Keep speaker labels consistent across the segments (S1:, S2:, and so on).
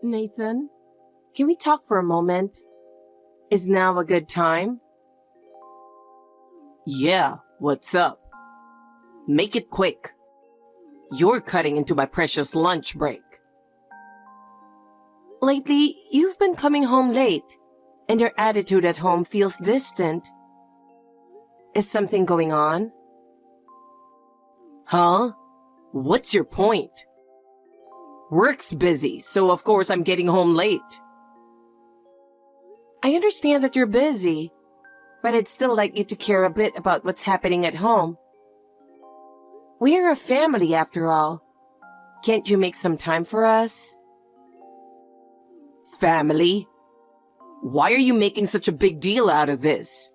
S1: Nathan, can we talk for a moment? Is now a good time?
S2: Yeah, what's up? Make it quick. You're cutting into my precious lunch break.
S1: Lately, you've been coming home late, and your attitude at home feels distant. Is something going on?
S2: Huh? What's your point? Work's busy, so of course I'm getting home late.
S1: I understand that you're busy, but I'd still like you to care a bit about what's happening at home. We're a family after all. Can't you make some time for us?
S2: Family? Why are you making such a big deal out of this?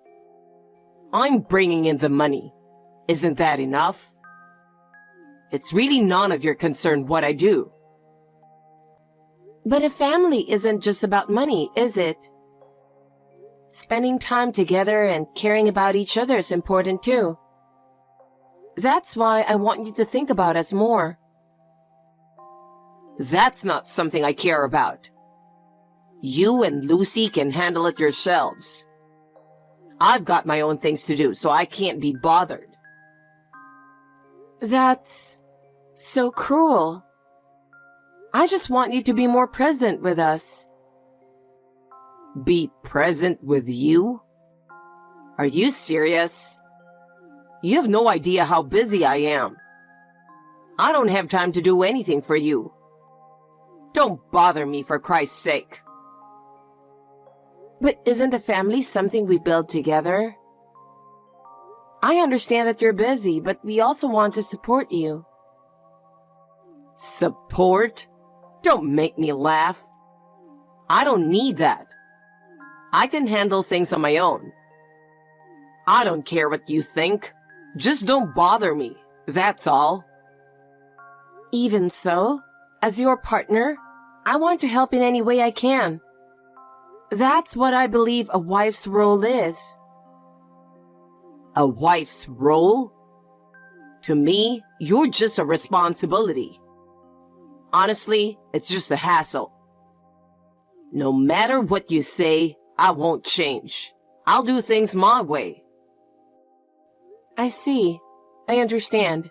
S2: I'm bringing in the money. Isn't that enough? It's really none of your concern what I do.
S1: But a family isn't just about money, is it? Spending time together and caring about each other is important too. That's why I want you to think about us more.
S2: That's not something I care about. You and Lucy can handle it yourselves. I've got my own things to do, so I can't be bothered.
S1: That's so cruel. I just want you to be more present with us.
S2: Be present with you? Are you serious? You have no idea how busy I am. I don't have time to do anything for you. Don't bother me, for Christ's sake.
S1: But isn't a family something we build together? I understand that you're busy, but we also want to support you.
S2: Support? Don't make me laugh. I don't need that. I can handle things on my own. I don't care what you think. Just don't bother me. That's all.
S1: Even so, as your partner, I want to help in any way I can. That's what I believe a wife's role is.
S2: A wife's role? To me, you're just a responsibility. Honestly, it's just a hassle. No matter what you say, I won't change. I'll do things my way.
S1: I see. I understand.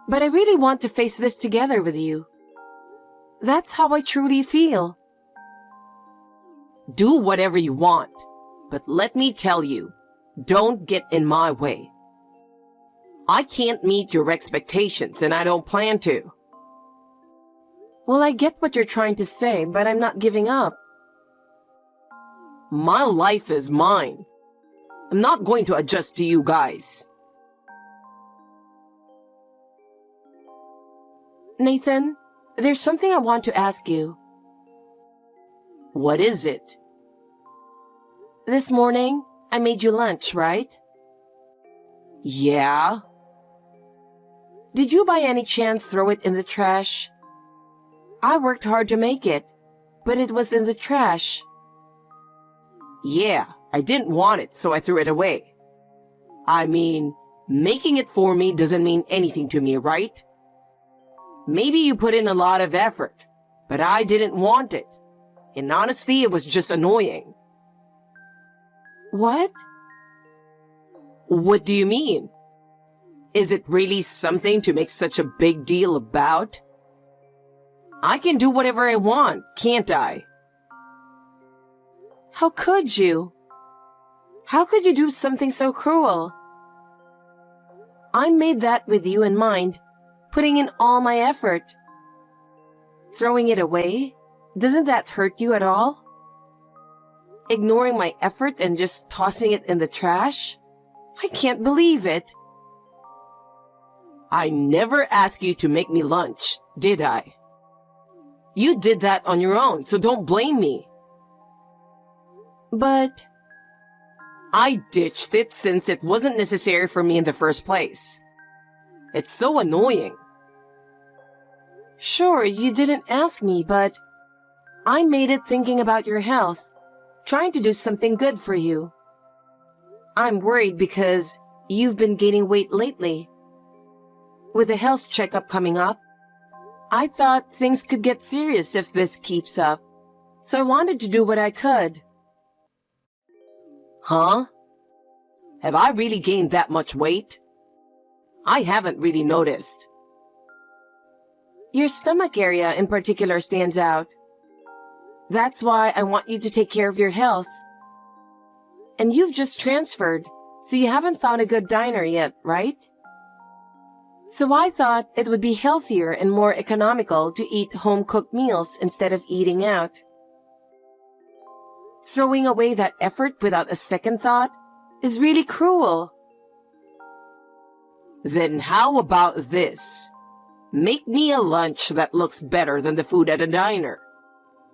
S1: But I really want to face this together with you. That's how I truly feel.
S2: Do whatever you want, but let me tell you, don't get in my way. I can't meet your expectations, and I don't plan to.
S1: Well, I get what you're trying to say, but I'm not giving up.
S2: My life is mine. I'm not going to adjust to you guys.
S1: Nathan, there's something I want to ask you.
S2: What is it?
S1: This morning, I made you lunch, right?
S2: Yeah?
S1: Did you by any chance throw it in the trash? I worked hard to make it, but it was in the trash.
S2: Yeah, I didn't want it, so I threw it away. I mean, making it for me doesn't mean anything to me, right? Maybe you put in a lot of effort, but I didn't want it. And honestly, it was just annoying.
S1: What?
S2: What do you mean? Is it really something to make such a big deal about? I can do whatever I want, can't I?
S1: How could you? How could you do something so cruel? I made that with you in mind, putting in all my effort. Throwing it away? Doesn't that hurt you at all? Ignoring my effort and just tossing it in the trash? I can't believe it.
S2: I never asked you to make me lunch, did I? You did that on your own, so don't blame me.
S1: But
S2: I ditched it since it wasn't necessary for me in the first place. It's so annoying.
S1: Sure, you didn't ask me, but I made it thinking about your health, trying to do something good for you. I'm worried because you've been gaining weight lately. With the health checkup coming up, I thought things could get serious if this keeps up, so I wanted to do what I could.
S2: Huh? Have I really gained that much weight? I haven't really noticed.
S1: Your stomach area in particular stands out. That's why I want you to take care of your health. And you've just transferred, so you haven't found a good diner yet, right? So I thought it would be healthier and more economical to eat home-cooked meals instead of eating out. Throwing away that effort without a second thought is really cruel.
S2: Then how about this? Make me a lunch that looks better than the food at a diner.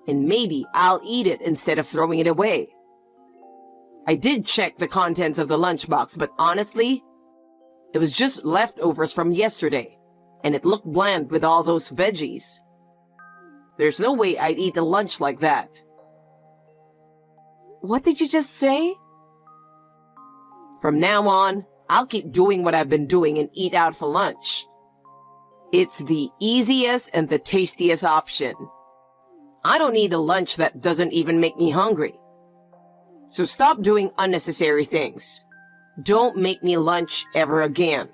S2: And maybe I'll eat it instead of throwing it away. I did check the contents of the lunchbox, but honestly, it was just leftovers from yesterday, and it looked bland with all those veggies. There's no way I'd eat a lunch like that.
S1: What did you just say?
S2: From now on, I'll keep doing what I've been doing and eat out for lunch. It's the easiest and the tastiest option. I don't need a lunch that doesn't even make me hungry. So stop doing unnecessary things. Don't make me lunch ever again.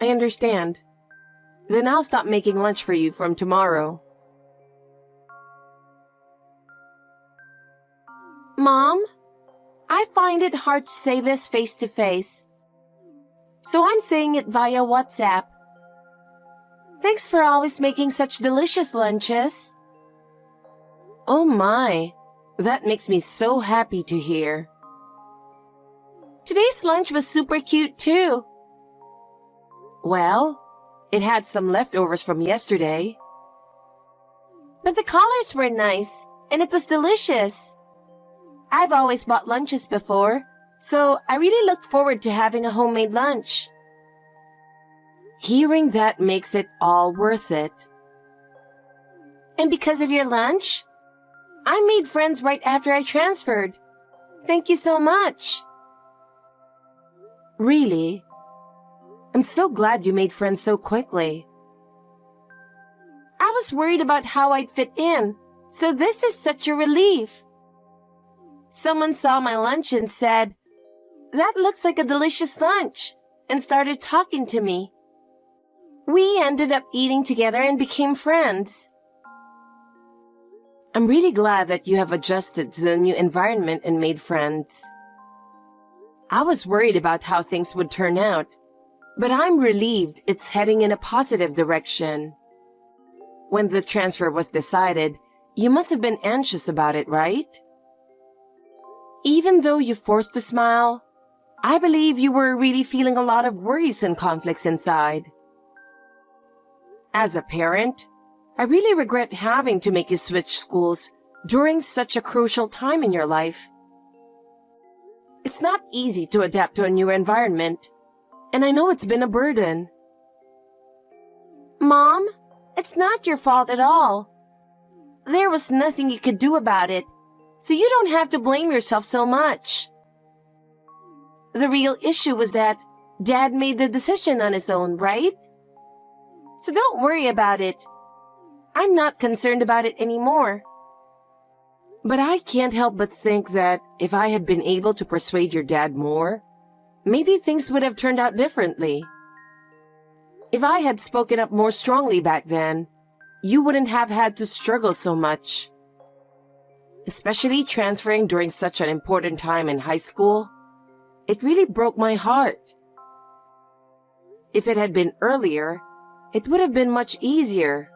S1: I understand. Then I'll stop making lunch for you from tomorrow. Mom, I find it hard to say this face to face. So I'm saying it via WhatsApp. Thanks for always making such delicious lunches. Oh my, that makes me so happy to hear. Today's lunch was super cute too. Well, it had some leftovers from yesterday. But the colors were nice, and it was delicious. I've always bought lunches before, so I really looked forward to having a homemade lunch. Hearing that makes it all worth it. And because of your lunch, I made friends right after I transferred. Thank you so much. Really? I'm so glad you made friends so quickly. I was worried about how I'd fit in, so this is such a relief. Someone saw my lunch and said, "That looks like a delicious lunch," and started talking to me. We ended up eating together and became friends. I'm really glad that you have adjusted to the new environment and made friends. I was worried about how things would turn out, but I'm relieved it's heading in a positive direction. When the transfer was decided, you must have been anxious about it, right? Even though you forced a smile, I believe you were really feeling a lot of worries and conflicts inside. As a parent, I really regret having to make you switch schools during such a crucial time in your life. It's not easy to adapt to a new environment, and I know it's been a burden. Mom, it's not your fault at all. There was nothing you could do about it, so you don't have to blame yourself so much. The real issue was that Dad made the decision on his own, right? So don't worry about it. I'm not concerned about it anymore. But I can't help but think that if I had been able to persuade your dad more, maybe things would have turned out differently. If I had spoken up more strongly back then, you wouldn't have had to struggle so much. Especially transferring during such an important time in high school, it really broke my heart. If it had been earlier, it would have been much easier.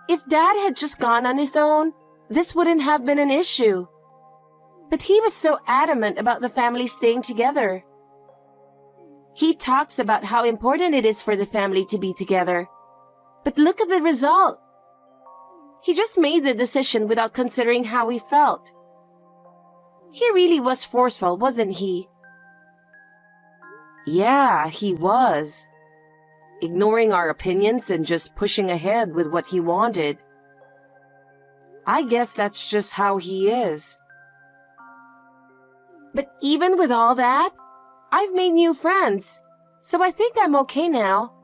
S1: If Dad had just gone on his own, this wouldn't have been an issue. But he was so adamant about the family staying together. He talks about how important it is for the family to be together. But look at the result. He just made the decision without considering how we felt. He really was forceful, wasn't he? Yeah, he was. Ignoring our opinions and just pushing ahead with what he wanted. I guess that's just how he is. But even with all that, I've made new friends, so I think I'm okay now.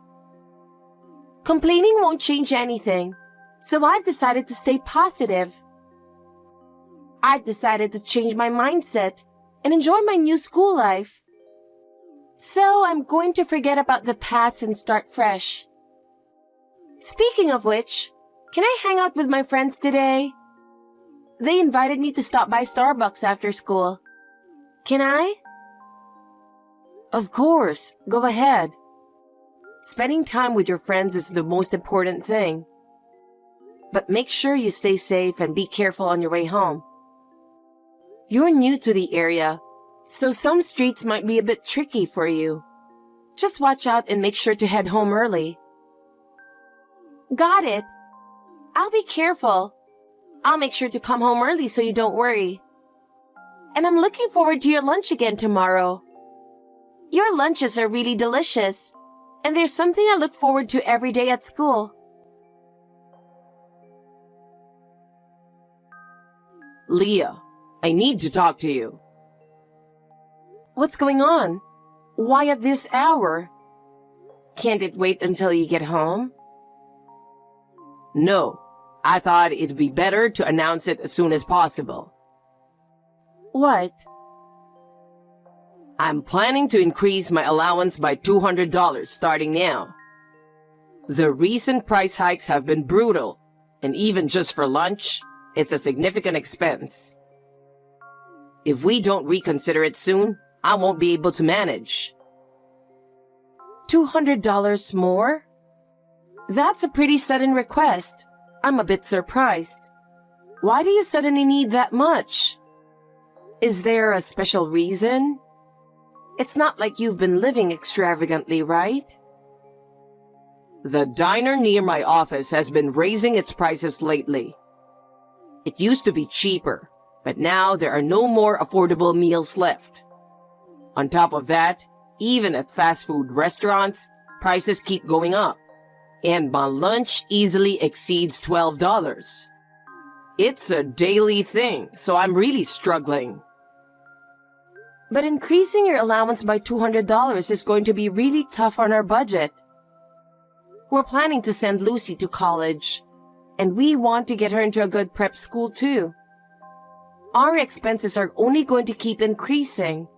S1: Complaining won't change anything, so I've decided to stay positive. I've decided to change my mindset and enjoy my new school life. So I'm going to forget about the past and start fresh. Speaking of which, can I hang out with my friends today? They invited me to stop by Starbucks after school. Can I?
S2: Of course, go ahead. Spending time with your friends is the most important thing. But make sure you stay safe and be careful on your way home. You're new to the area, so some streets might be a bit tricky for you. Just watch out and make sure to head home early.
S1: Got it. I'll be careful. I'll make sure to come home early so you don't worry. And I'm looking forward to your lunch again tomorrow. Your lunches are really delicious, and there's something I look forward to every day at school.
S2: Leah, I need to talk to you.
S1: What's going on? Why at this hour?
S2: Can't it wait until you get home? No, I thought it'd be better to announce it as soon as possible.
S1: What?
S2: I'm planning to increase my allowance by $200 starting now. The recent price hikes have been brutal, and even just for lunch, it's a significant expense. If we don't reconsider it soon, I won't be able to manage.
S1: $200 more? That's a pretty sudden request. I'm a bit surprised. Why do you suddenly need that much?
S2: Is there a special reason? It's not like you've been living extravagantly, right? The diner near my office has been raising its prices lately. It used to be cheaper, but now there are no more affordable meals left. On top of that, even at fast food restaurants, prices keep going up, and my lunch easily exceeds $12. It's a daily thing, so I'm really struggling.
S1: But increasing your allowance by $200 is going to be really tough on our budget. We're planning to send Lucy to college, and we want to get her into a good prep school too. Our expenses are only going to keep increasing.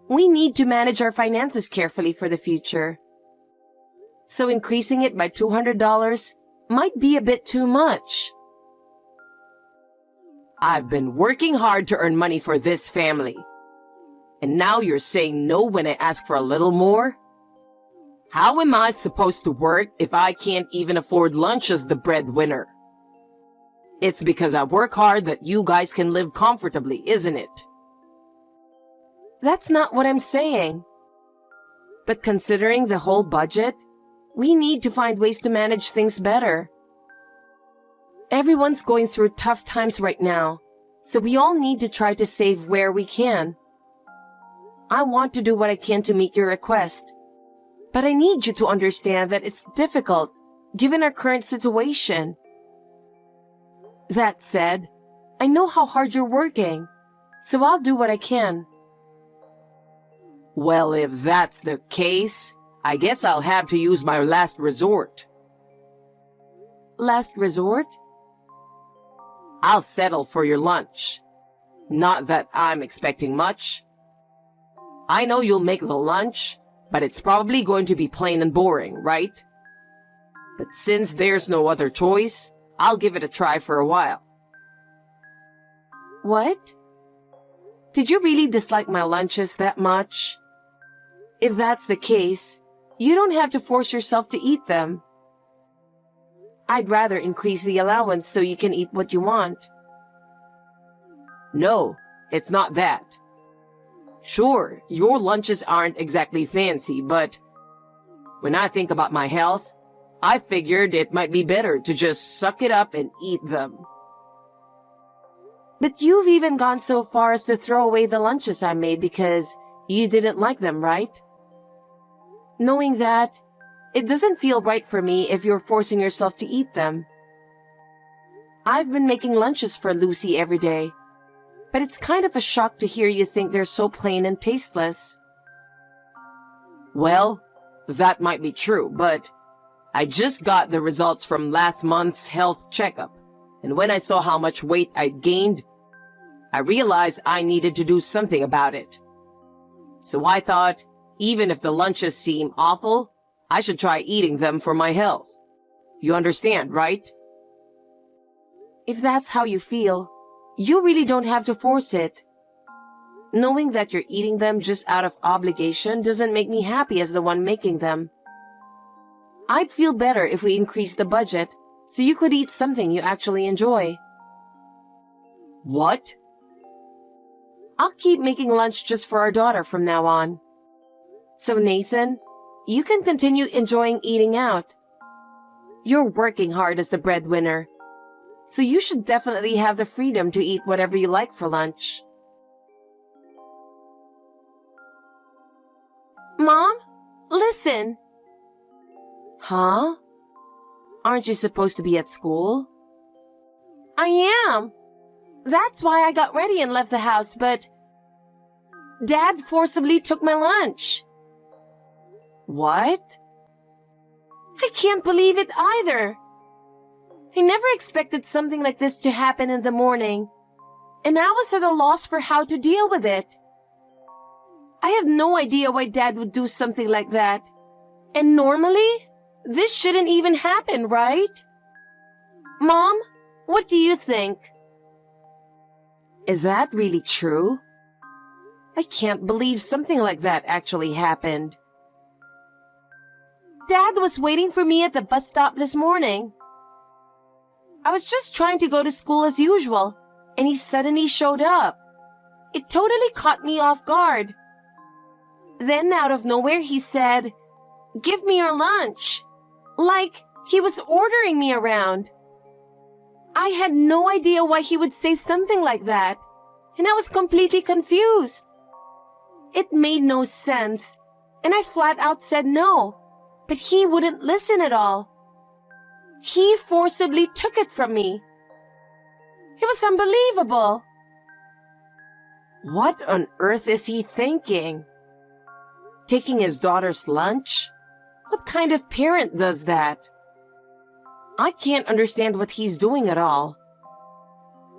S1: We need to manage our finances carefully for the future. So increasing it by $200 might be a bit too much.
S2: I've been working hard to earn money for this family. And now you're saying no when I ask for a little more? How am I supposed to work if I can't even afford lunch as the breadwinner? It's because I work hard that you guys can live comfortably, isn't it?
S1: That's not what I'm saying. But considering the whole budget, we need to find ways to manage things better. Everyone's going through tough times right now, so we all need to try to save where we can. I want to do what I can to meet your request, but I need you to understand that it's difficult given our current situation. That said, I know how hard you're working, so I'll do what I can.
S2: Well, if that's the case, I guess I'll have to use my last resort.
S1: Last resort?
S2: I'll settle for your lunch. Not that I'm expecting much. I know you'll make the lunch, but it's probably going to be plain and boring, right? But since there's no other choice, I'll give it a try for a while.
S1: What? Did you really dislike my lunches that much? If that's the case, you don't have to force yourself to eat them. I'd rather increase the allowance so you can eat what you want.
S2: No, it's not that. Sure, your lunches aren't exactly fancy, but when I think about my health, I figured it might be better to just suck it up and eat them.
S1: But you've even gone so far as to throw away the lunches I made because you didn't like them, right? Knowing that, it doesn't feel right for me if you're forcing yourself to eat them. I've been making lunches for Lucy every day, but it's kind of a shock to hear you think they're so plain and tasteless.
S2: Well, that might be true, but I just got the results from last month's health checkup, and when I saw how much weight I'd gained, I realized I needed to do something about it. So I thought, even if the lunches seem awful, I should try eating them for my health. You understand, right?
S1: If that's how you feel, you really don't have to force it. Knowing that you're eating them just out of obligation doesn't make me happy as the one making them. I'd feel better if we increased the budget so you could eat something you actually enjoy.
S2: What?
S1: I'll keep making lunch just for our daughter from now on. So Nathan, you can continue enjoying eating out. You're working hard as the breadwinner, so you should definitely have the freedom to eat whatever you like for lunch. Mom, listen. Huh? Aren't you supposed to be at school? I am. That's why I got ready and left the house, but Dad forcibly took my lunch.
S2: What?
S1: I can't believe it either. I never expected something like this to happen in the morning, and I was at a loss for how to deal with it. I have no idea why Dad would do something like that. And normally, this shouldn't even happen, right? Mom, what do you think?
S2: Is that really true? I can't believe something like that actually happened.
S1: Dad was waiting for me at the bus stop this morning. I was just trying to go to school as usual, and he suddenly showed up. It totally caught me off guard. Then out of nowhere he said, "Give me your lunch." Like he was ordering me around. I had no idea why he would say something like that, and I was completely confused. It made no sense, and I flat out said no, but he wouldn't listen at all. He forcibly took it from me. It was unbelievable.
S2: What on earth is he thinking? Taking his daughter's lunch? What kind of parent does that? I can't understand what he's doing at all.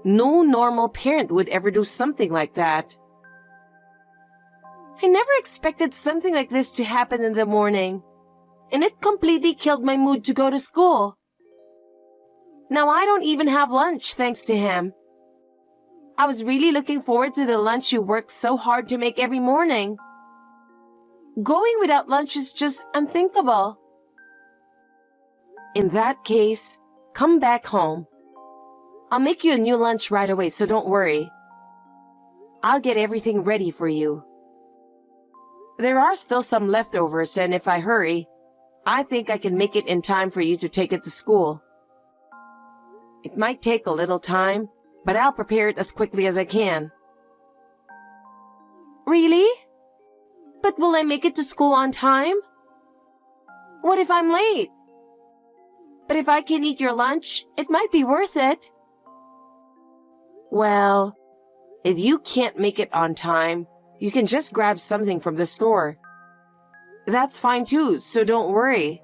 S2: No normal parent would ever do something like that.
S1: I never expected something like this to happen in the morning, and it completely killed my mood to go to school. Now I don't even have lunch thanks to him. I was really looking forward to the lunch you worked so hard to make every morning. Going without lunch is just unthinkable.
S2: In that case, come back home. I'll make you a new lunch right away, so don't worry. I'll get everything ready for you. There are still some leftovers, and if I hurry, I think I can make it in time for you to take it to school. It might take a little time, but I'll prepare it as quickly as I can.
S1: Really? But will I make it to school on time? What if I'm late? But if I can eat your lunch, it might be worth it.
S2: Well, if you can't make it on time, you can just grab something from the store. That's fine too, so don't worry.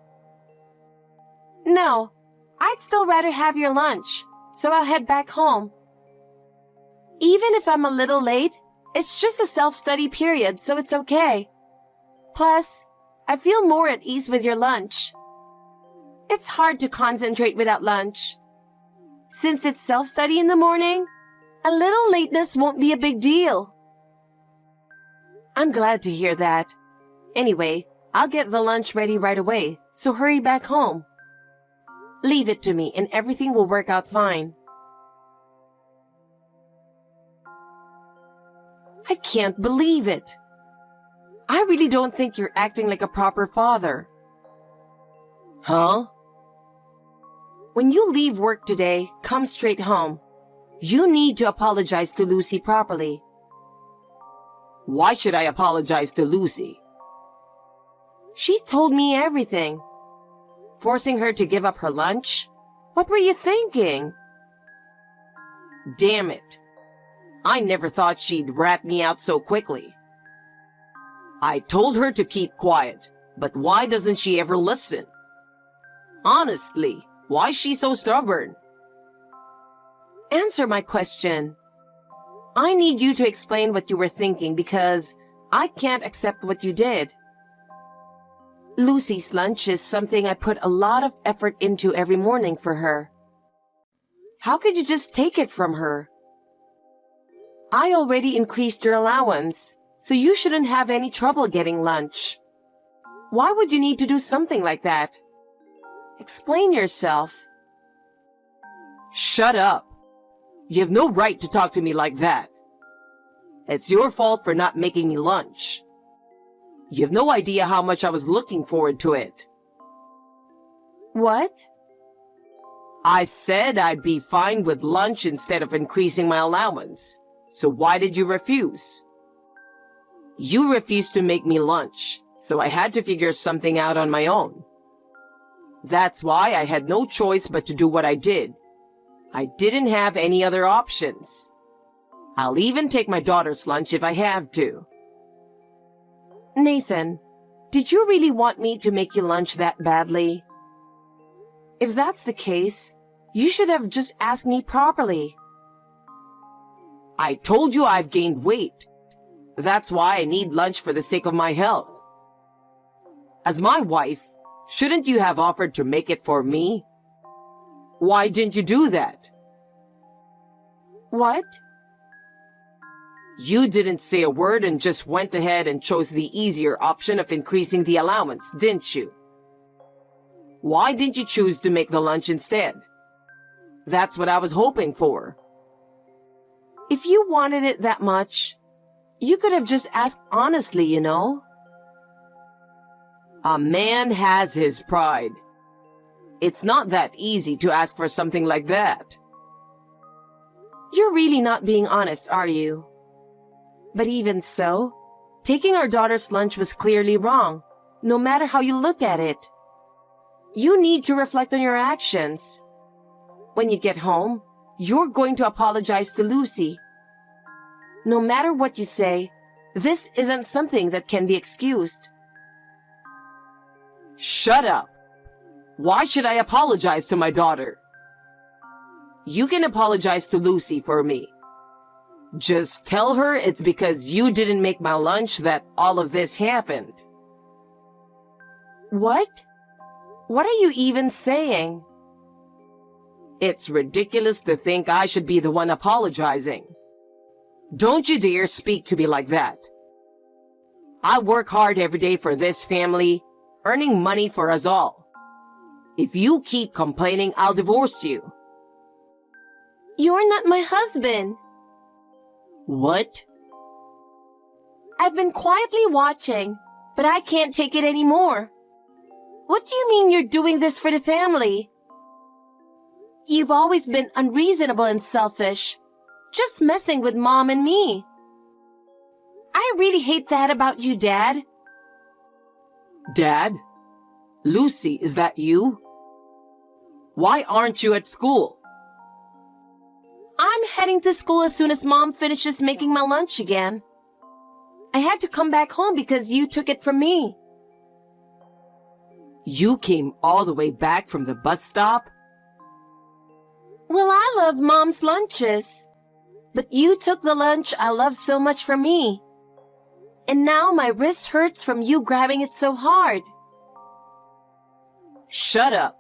S1: No, I'd still rather have your lunch, so I'll head back home. Even if I'm a little late, it's just a self-study period, so it's okay. Plus, I feel more at ease with your lunch. It's hard to concentrate without lunch. Since it's self-study in the morning, a little lateness won't be a big deal.
S2: I'm glad to hear that. Anyway, I'll get the lunch ready right away, so hurry back home. Leave it to me and everything will work out fine. I can't believe it. I really don't think you're acting like a proper father. Huh? When you leave work today, come straight home. You need to apologize to Lucy properly. Why should I apologize to Lucy? She told me everything. Forcing her to give up her lunch? What were you thinking? Damn it. I never thought she'd rat me out so quickly. I told her to keep quiet, but why doesn't she ever listen? Honestly, why is she so stubborn?
S1: Answer my question. I need you to explain what you were thinking because I can't accept what you did. Lucy's lunch is something I put a lot of effort into every morning for her. How could you just take it from her? I already increased your allowance, so you shouldn't have any trouble getting lunch. Why would you need to do something like that? Explain yourself.
S2: Shut up. You have no right to talk to me like that. It's your fault for not making me lunch. You have no idea how much I was looking forward to it.
S1: What?
S2: I said I'd be fine with lunch instead of increasing my allowance. So why did you refuse? You refused to make me lunch, so I had to figure something out on my own. That's why I had no choice but to do what I did. I didn't have any other options. I'll even take my daughter's lunch if I have to.
S1: Nathan, did you really want me to make you lunch that badly? If that's the case, you should have just asked me properly.
S2: I told you I've gained weight. That's why I need lunch for the sake of my health. As my wife, shouldn't you have offered to make it for me? Why didn't you do that?
S1: What?
S2: You didn't say a word and just went ahead and chose the easier option of increasing the allowance, didn't you? Why didn't you choose to make the lunch instead? That's what I was hoping for.
S1: If you wanted it that much, you could have just asked honestly, you know?
S2: A man has his pride. It's not that easy to ask for something like that.
S1: You're really not being honest, are you? But even so, taking our daughter's lunch was clearly wrong, no matter how you look at it. You need to reflect on your actions. When you get home, you're going to apologize to Lucy. No matter what you say, this isn't something that can be excused.
S2: Shut up. Why should I apologize to my daughter? You can apologize to Lucy for me. Just tell her it's because you didn't make my lunch that all of this happened.
S1: What? What are you even saying?
S2: It's ridiculous to think I should be the one apologizing. Don't you dare speak to me like that. I work hard every day for this family, earning money for us all. If you keep complaining, I'll divorce you.
S1: You're not my husband.
S2: What?
S1: I've been quietly watching, but I can't take it anymore. What do you mean you're doing this for the family? You've always been unreasonable and selfish, just messing with Mom and me. I really hate that about you, Dad.
S2: Dad? Lucy, is that you? Why aren't you at school?
S1: I'm heading to school as soon as Mom finishes making my lunch again. I had to come back home because you took it from me.
S2: You came all the way back from the bus stop?
S1: Well, I love Mom's lunches. But you took the lunch I love so much from me. And now my wrist hurts from you grabbing it so hard.
S2: Shut up.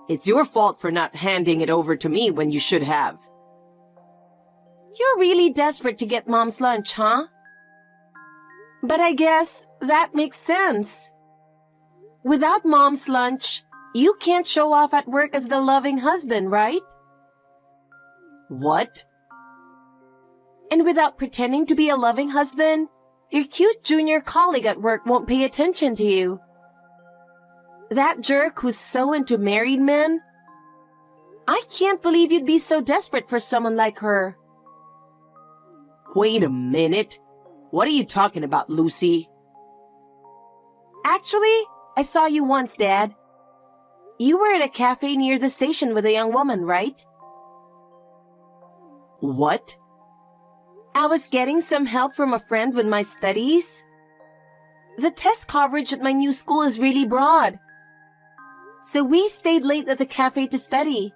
S2: It's your fault for not handing it over to me when you should have.
S1: You're really desperate to get Mom's lunch, huh? But I guess that makes sense. Without Mom's lunch, you can't show off at work as the loving husband, right?
S2: What?
S1: And without pretending to be a loving husband, your cute junior colleague at work won't pay attention to you. That jerk who's so into married men? I can't believe you'd be so desperate for someone like her.
S2: Wait a minute. What are you talking about, Lucy?
S1: Actually, I saw you once, Dad. You were at a cafe near the station with a young woman, right?
S2: What?
S1: I was getting some help from a friend with my studies. The test coverage at my new school is really broad. so we stayed late at the cafe to study.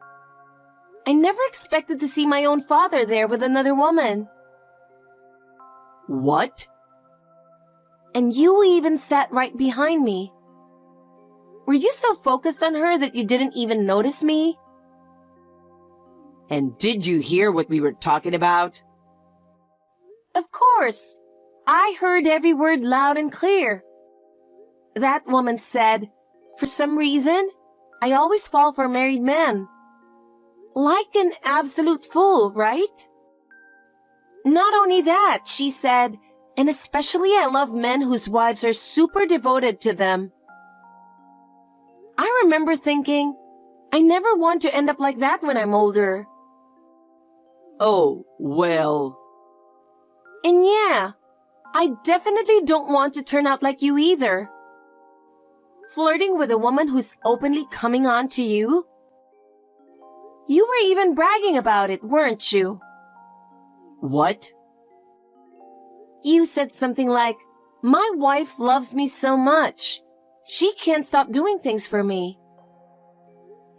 S1: I never expected to see my own father there with another woman.
S2: What?
S1: And you even sat right behind me. Were you so focused on her that you didn't even notice me?
S2: And did you hear what we were talking about?
S1: Of course. I heard every word loud and clear. That woman said, for some reason, I always fall for married men. Like an absolute fool, right? Not only that, she said, and especially I love men whose wives are super devoted to them. I remember thinking, I never want to end up like that when I'm older.
S2: Oh, well.
S1: And yeah, I definitely don't want to turn out like you either. Flirting with a woman who's openly coming on to you? You were even bragging about it, weren't you?
S2: What?
S1: You said something like, my wife loves me so much. She can't stop doing things for me.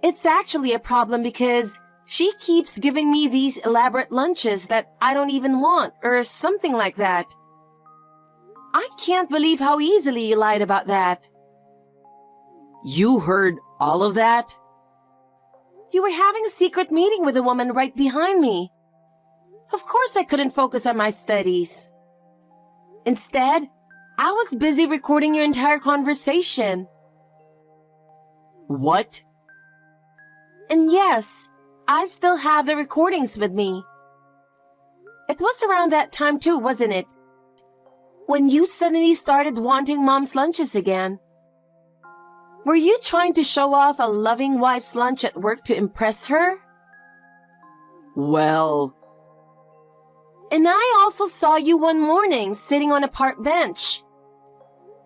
S1: It's actually a problem because she keeps giving me these elaborate lunches that I don't even want, or something like that. I can't believe how easily you lied about that.
S2: You heard all of that?
S1: You were having a secret meeting with a woman right behind me. Of course I couldn't focus on my studies. Instead, I was busy recording your entire conversation.
S2: What?
S1: And yes, I still have the recordings with me. It was around that time too, wasn't it? When you suddenly started wanting mom's lunches again. Were you trying to show off a loving wife's lunch at work to impress her?
S2: Well...
S1: And I also saw you one morning sitting on a park bench.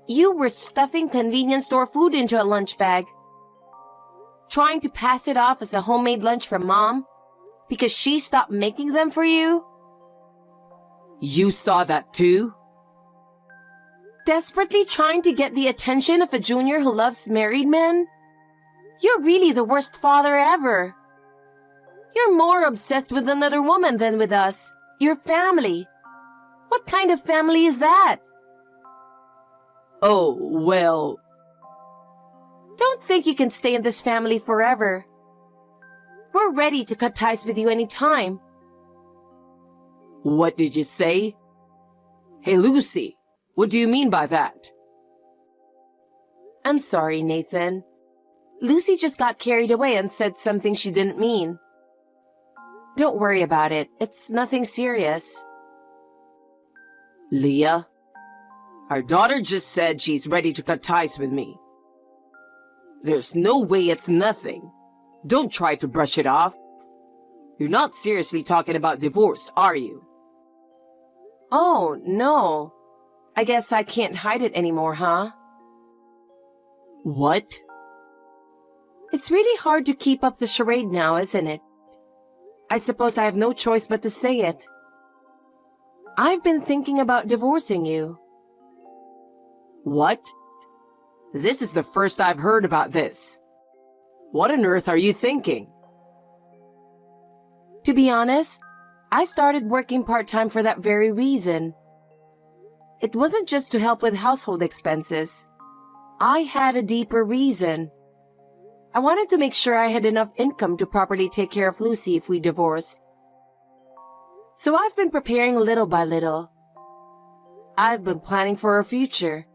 S1: You were stuffing convenience store food into a lunch bag, trying to pass it off as a homemade lunch for mom because she stopped making them for you.
S2: You saw that too?
S1: Desperately trying to get the attention of a junior who loves married men? You're really the worst father ever. You're more obsessed with another woman than with us. Your family. What kind of family is that?
S2: Oh, well...
S1: Don't think you can stay in this family forever. We're ready to cut ties with you anytime.
S2: What did you say? Hey, Lucy, what do you mean by that?
S1: I'm sorry, Nathan. Lucy just got carried away and said something she didn't mean. Don't worry about it. It's nothing serious.
S2: Leah, our daughter just said she's ready to cut ties with me. There's no way it's nothing. Don't try to brush it off. You're not seriously talking about divorce, are you?
S1: Oh, no. I guess I can't hide it anymore, huh?
S2: What?
S1: It's really hard to keep up the charade now, isn't it? I suppose I have no choice but to say it. I've been thinking about divorcing you.
S2: What? This is the first I've heard about this. What on earth are you thinking?
S1: To be honest, I started working part-time for that very reason. It wasn't just to help with household expenses. I had a deeper reason. I wanted to make sure I had enough income to properly take care of Lucy if we divorced. So I've been preparing little by little. I've been planning for our future.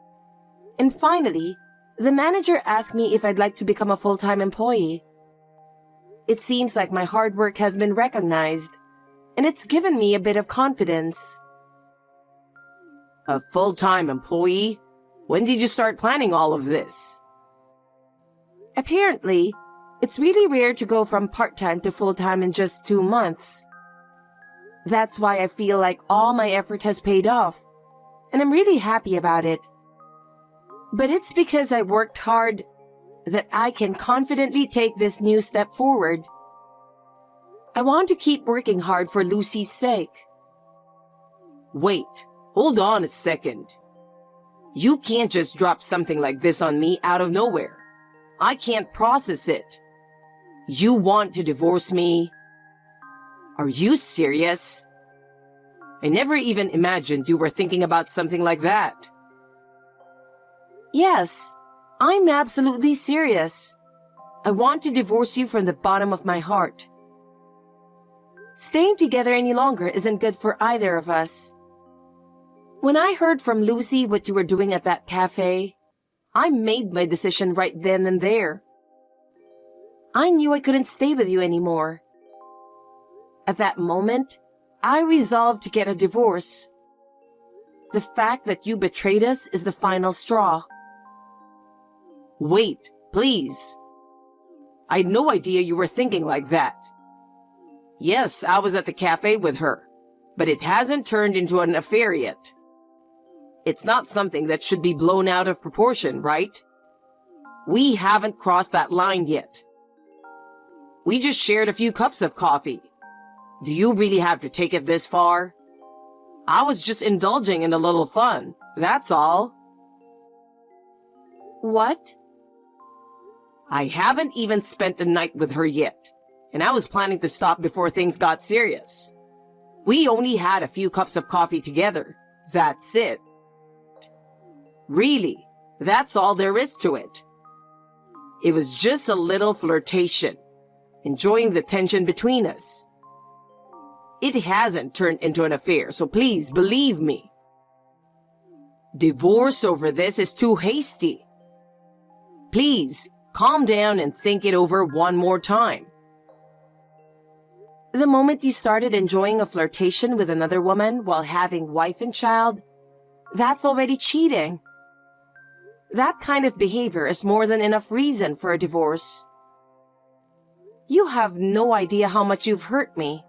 S1: And finally, the manager asked me if I'd like to become a full-time employee. It seems like my hard work has been recognized, and it's given me a bit of confidence.
S2: A full-time employee? When did you start planning all of this?
S1: Apparently, it's really rare to go from part-time to full-time in just 2 months. That's why I feel like all my effort has paid off, and I'm really happy about it. But it's because I worked hard that I can confidently take this new step forward. I want to keep working hard for Lucy's sake.
S2: Wait, hold on a second. You can't just drop something like this on me out of nowhere. I can't process it. You want to divorce me? Are you serious? I never even imagined you were thinking about something like that.
S1: Yes, I'm absolutely serious. I want to divorce you from the bottom of my heart. Staying together any longer isn't good for either of us. When I heard from Lucy what you were doing at that cafe, I made my decision right then and there. I knew I couldn't stay with you anymore. At that moment, I resolved to get a divorce. The fact that you betrayed us is the final straw.
S2: Wait, please. I had no idea you were thinking like that. Yes, I was at the cafe with her, but it hasn't turned into an affair yet. It's not something that should be blown out of proportion, right? We haven't crossed that line yet. We just shared a few cups of coffee. Do you really have to take it this far? I was just indulging in a little fun, that's all.
S1: What?
S2: I haven't even spent a night with her yet, and I was planning to stop before things got serious. We only had a few cups of coffee together. That's it. Really, that's all there is to it. It was just a little flirtation, enjoying the tension between us. It hasn't turned into an affair, so please believe me. Divorce over this is too hasty. Please, calm down and think it over one more time.
S1: The moment you started enjoying a flirtation with another woman while having wife and child, that's already cheating. That kind of behavior is more than enough reason for a divorce. You have no idea how much you've hurt me.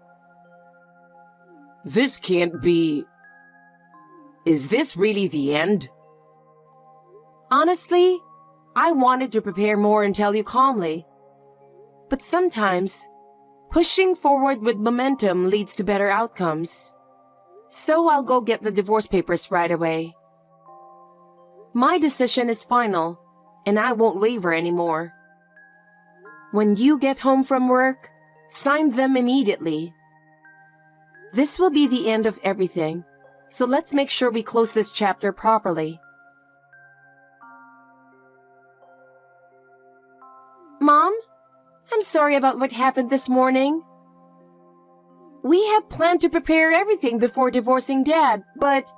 S2: This can't be... Is this really the end?
S1: Honestly, I wanted to prepare more and tell you calmly. But sometimes, pushing forward with momentum leads to better outcomes. So I'll go get the divorce papers right away. My decision is final, and I won't waver anymore. When you get home from work, sign them immediately. This will be the end of everything, so let's make sure we close this chapter properly. Mom, I'm sorry about what happened this morning. We had planned to prepare everything before divorcing Dad, but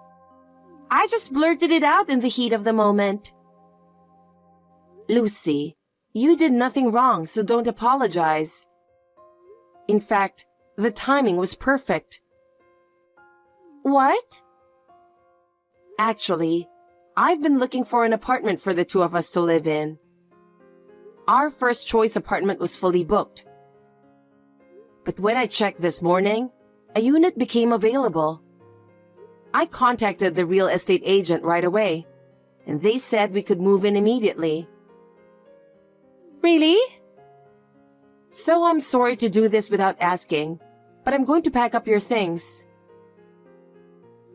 S1: I just blurted it out in the heat of the moment. Lucy, you did nothing wrong, so don't apologize. In fact, the timing was perfect. What? Actually, I've been looking for an apartment for the two of us to live in. Our first choice apartment was fully booked. But when I checked this morning, a unit became available. I contacted the real estate agent right away, and they said we could move in immediately. Really? So I'm sorry to do this without asking, but I'm going to pack up your things.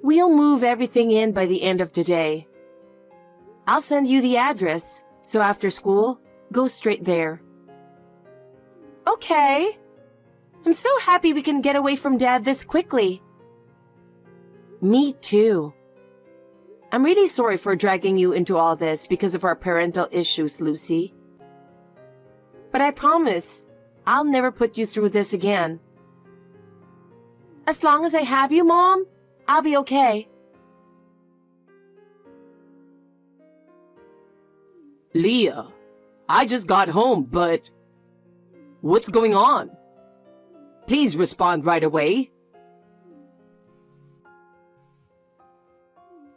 S1: We'll move everything in by the end of today. I'll send you the address, so after school, go straight there. Okay. I'm so happy we can get away from Dad this quickly. Me too. I'm really sorry for dragging you into all this because of our parental issues, Lucy. But I promise, I'll never put you through this again. As long as I have you, Mom, I'll be okay.
S2: Leah, I just got home, but... What's going on? Please respond right away.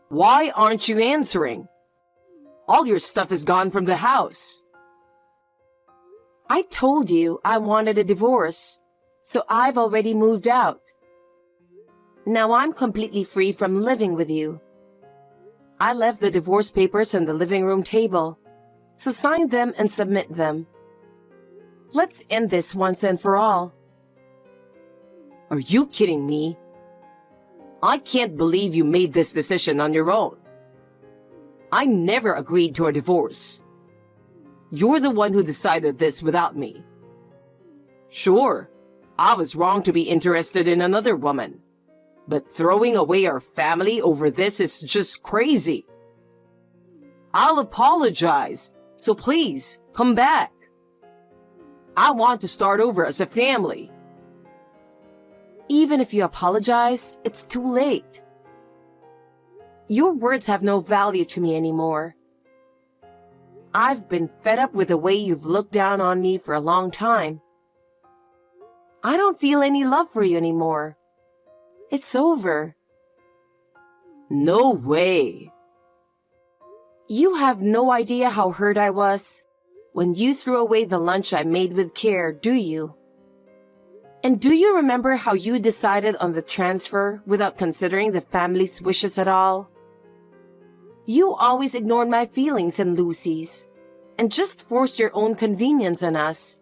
S2: Why aren't you answering? All your stuff is gone from the house.
S1: I told you I wanted a divorce, so I've already moved out. Now I'm completely free from living with you. I left the divorce papers on the living room table, so sign them and submit them. Let's end this once and for all.
S2: Are you kidding me? I can't believe you made this decision on your own. I never agreed to a divorce. You're the one who decided this without me. Sure, I was wrong to be interested in another woman, but throwing away our family over this is just crazy. I'll apologize, so please, come back. I want to start over as a family.
S1: Even if you apologize, it's too late. Your words have no value to me anymore. I've been fed up with the way you've looked down on me for a long time. I don't feel any love for you anymore. It's over.
S2: No way.
S1: You have no idea how hurt I was when you threw away the lunch I made with care, do you? And do you remember how you decided on the transfer without considering the family's wishes at all? You always ignored my feelings and Lucy's, and just forced your own convenience on us.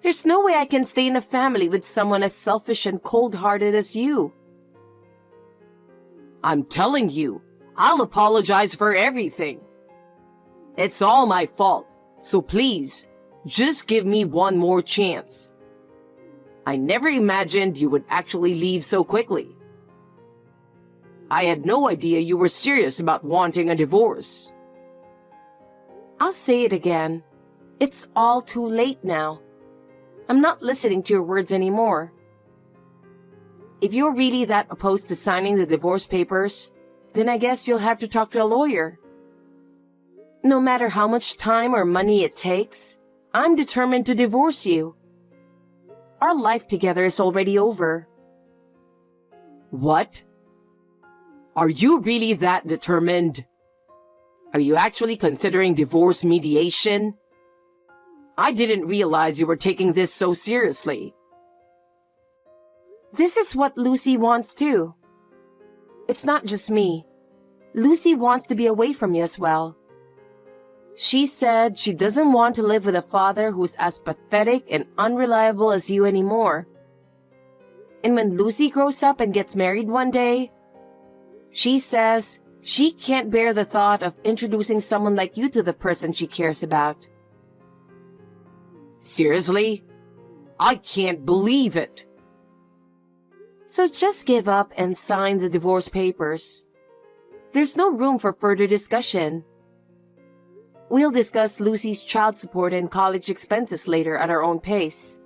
S1: There's no way I can stay in a family with someone as selfish and cold-hearted as you.
S2: I'm telling you, I'll apologize for everything. It's all my fault, so please, just give me one more chance. I never imagined you would actually leave so quickly. I had no idea you were serious about wanting a divorce.
S1: I'll say it again. It's all too late now. I'm not listening to your words anymore. If you're really that opposed to signing the divorce papers, then I guess you'll have to talk to a lawyer. No matter how much time or money it takes, I'm determined to divorce you. Our life together is already over.
S2: What? Are you really that determined? Are you actually considering divorce mediation? I didn't realize you were taking this so seriously.
S1: This is what Lucy wants too. It's not just me. Lucy wants to be away from you as well. She said she doesn't want to live with a father who's as pathetic and unreliable as you anymore. And when Lucy grows up and gets married one day, she says she can't bear the thought of introducing someone like you to the person she cares about.
S2: Seriously? I can't believe it.
S1: So just give up and sign the divorce papers. There's no room for further discussion. We'll discuss Lucy's child support and college expenses later at our own pace.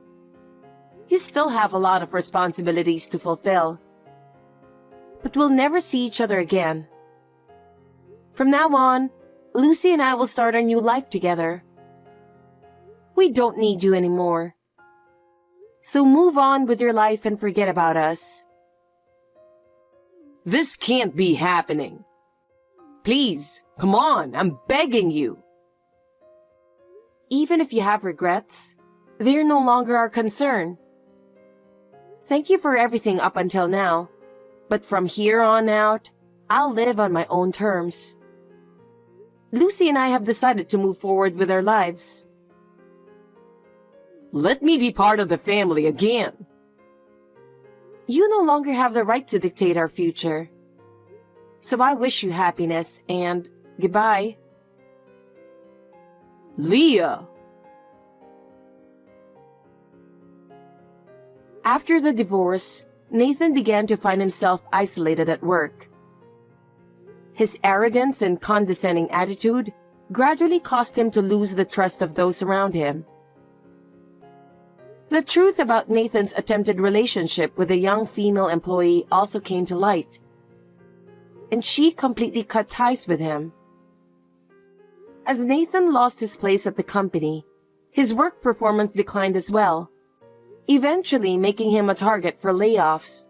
S1: You still have a lot of responsibilities to fulfill. But we'll never see each other again. From now on, Lucy and I will start our new life together. We don't need you anymore. So move on with your life and forget about us.
S2: This can't be happening. Please, come on, I'm begging you.
S1: Even if you have regrets, they're no longer our concern. Thank you for everything up until now, but from here on out, I'll live on my own terms. Lucy and I have decided to move forward with our lives.
S2: Let me be part of the family again.
S1: You no longer have the right to dictate our future. So I wish you happiness and goodbye.
S2: Leah!
S1: After the divorce, Nathan began to find himself isolated at work. His arrogance and condescending attitude gradually caused him to lose the trust of those around him. The truth about Nathan's attempted relationship with a young female employee also came to light, and she completely cut ties with him. As Nathan lost his place at the company, his work performance declined as well, eventually making him a target for layoffs.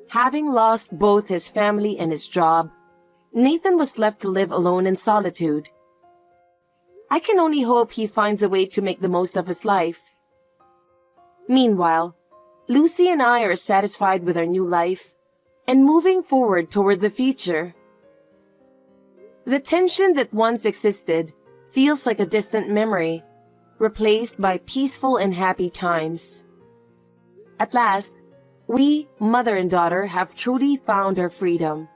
S1: Having lost both his family and his job, Nathan was left to live alone in solitude. I can only hope he finds a way to make the most of his life. Meanwhile, Lucy and I are satisfied with our new life and moving forward toward the future. The tension that once existed feels like a distant memory, replaced by peaceful and happy times. At last, we, mother and daughter, have truly found our freedom.